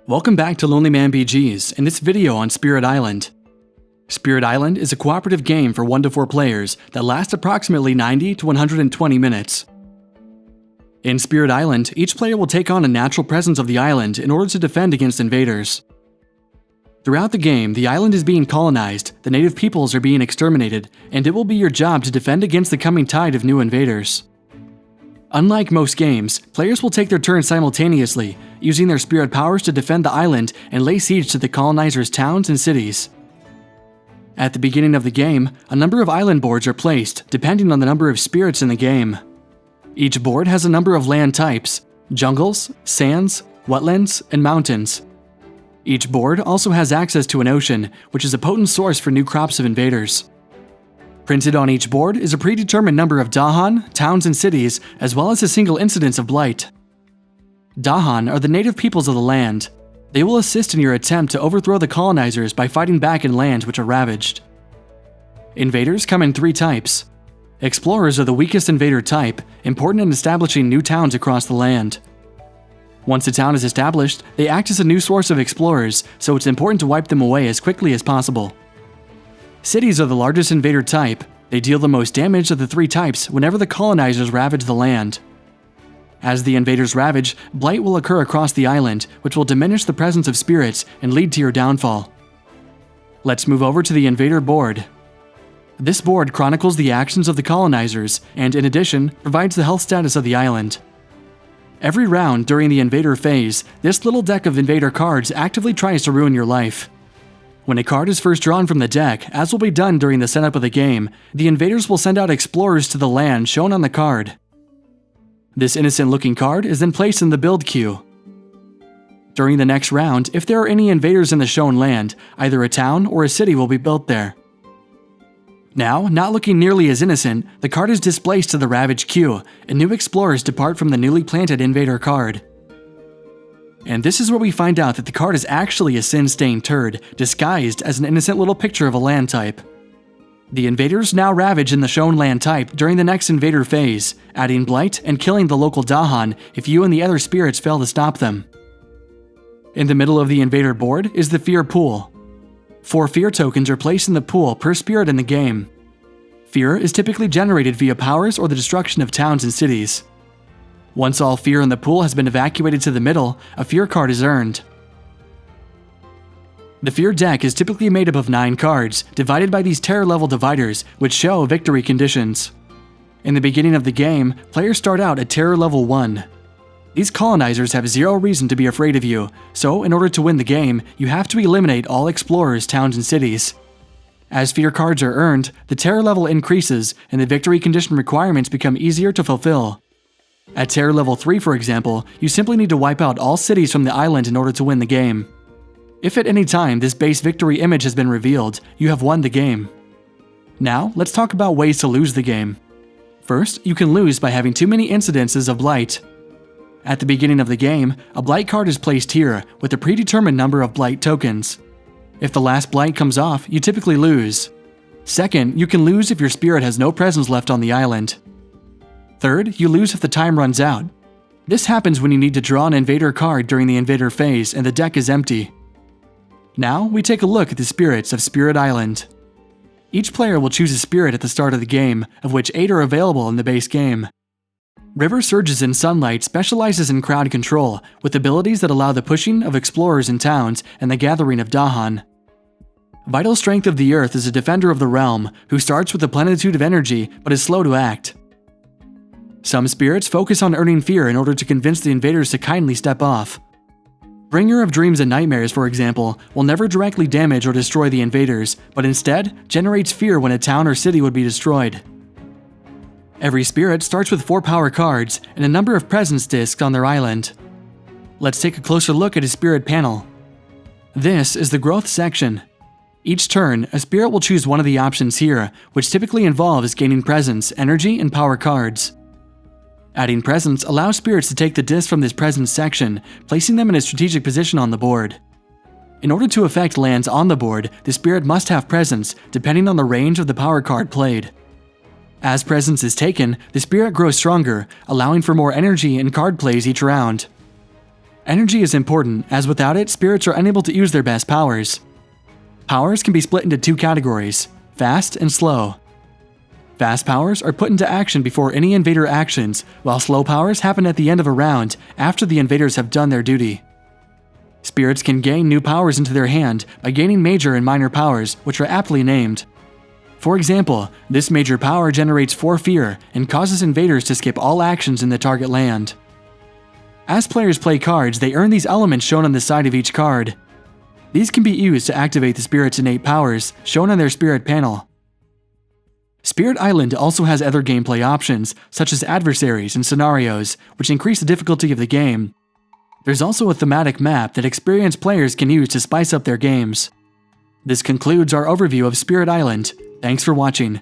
Welcome back to LonelyMan BGs in this video on Spirit Island. Spirit Island is a cooperative game for 1 to 4 players that lasts approximately 90 to 120 minutes. In Spirit Island, each player will take on a natural presence of the island in order to defend against invaders. Throughout the game, the island is being colonized, the native peoples are being exterminated, and it will be your job to defend against the coming tide of new invaders. Unlike most games, players will take their turn simultaneously, using their spirit powers to defend the island and lay siege to the colonizers' towns and cities. At the beginning of the game, a number of island boards are placed, depending on the number of spirits in the game. Each board has a number of land types: jungles, sands, wetlands, and mountains. Each board also has access to an ocean, which is a potent source for new crops of invaders. Printed on each board is a predetermined number of Dahan, towns and cities, as well as a single incidence of blight. Dahan are the native peoples of the land. They will assist in your attempt to overthrow the colonizers by fighting back in lands which are ravaged. Invaders come in 3 types. Explorers are the weakest invader type, important in establishing new towns across the land. Once a town is established, they act as a new source of explorers, so it's important to wipe them away as quickly as possible. Cities are the largest invader type. They deal the most damage of the 3 types whenever the colonizers ravage the land. As the invaders ravage, blight will occur across the island, which will diminish the presence of spirits and lead to your downfall. Let's move over to the invader board. This board chronicles the actions of the colonizers and, in addition, provides the health status of the island. Every round during the invader phase, this little deck of invader cards actively tries to ruin your life. When a card is first drawn from the deck, as will be done during the setup of the game, the invaders will send out explorers to the land shown on the card. This innocent-looking card is then placed in the build queue. During the next round, if there are any invaders in the shown land, either a town or a city will be built there. Now, not looking nearly as innocent, the card is displaced to the ravaged queue, and new explorers depart from the newly planted invader card. And this is where we find out that the card is actually a sin-stained turd, disguised as an innocent little picture of a land type. The invaders now ravage in the shown land type during the next invader phase, adding blight and killing the local Dahan if you and the other spirits fail to stop them. In the middle of the invader board is the fear pool. 4 fear tokens are placed in the pool per spirit in the game. Fear is typically generated via powers or the destruction of towns and cities. Once all fear in the pool has been evacuated to the middle, a fear card is earned. The fear deck is typically made up of 9 cards, divided by these terror level dividers, which show victory conditions. In the beginning of the game, players start out at terror level 1. These colonizers have 0 reason to be afraid of you, so in order to win the game, you have to eliminate all explorers, towns, and cities. As fear cards are earned, the terror level increases, and the victory condition requirements become easier to fulfill. At terror level 3, for example, you simply need to wipe out all cities from the island in order to win the game. If at any time this base victory image has been revealed, you have won the game. Now, let's talk about ways to lose the game. First, you can lose by having too many incidences of blight. At the beginning of the game, a blight card is placed here with a predetermined number of blight tokens. If the last blight comes off, you typically lose. Second, you can lose if your spirit has no presence left on the island. Third, you lose if the time runs out. This happens when you need to draw an invader card during the invader phase and the deck is empty. Now, we take a look at the spirits of Spirit Island. Each player will choose a spirit at the start of the game, of which 8 are available in the base game. River Surges in Sunlight specializes in crowd control, with abilities that allow the pushing of explorers in towns and the gathering of Dahan. Vital Strength of the Earth is a defender of the realm, who starts with a plenitude of energy but is slow to act. Some spirits focus on earning fear in order to convince the invaders to kindly step off. Bringer of Dreams and Nightmares, for example, will never directly damage or destroy the invaders, but instead generates fear when a town or city would be destroyed. Every spirit starts with 4 power cards and a number of presence discs on their island. Let's take a closer look at a spirit panel. This is the growth section. Each turn, a spirit will choose one of the options here, which typically involves gaining presence, energy, and power cards. Adding presence allows spirits to take the disc from this presence section, placing them in a strategic position on the board. In order to affect lands on the board, the spirit must have presence, depending on the range of the power card played. As presence is taken, the spirit grows stronger, allowing for more energy and card plays each round. Energy is important, as without it, spirits are unable to use their best powers. Powers can be split into two categories: fast and slow. Fast powers are put into action before any invader actions, while slow powers happen at the end of a round after the invaders have done their duty. Spirits can gain new powers into their hand by gaining major and minor powers, which are aptly named. For example, this major power generates 4 fear and causes invaders to skip all actions in the target land. As players play cards, they earn these elements shown on the side of each card. These can be used to activate the spirit's innate powers, shown on their spirit panel. Spirit Island also has other gameplay options, such as adversaries and scenarios, which increase the difficulty of the game. There's also a thematic map that experienced players can use to spice up their games. This concludes our overview of Spirit Island. Thanks for watching.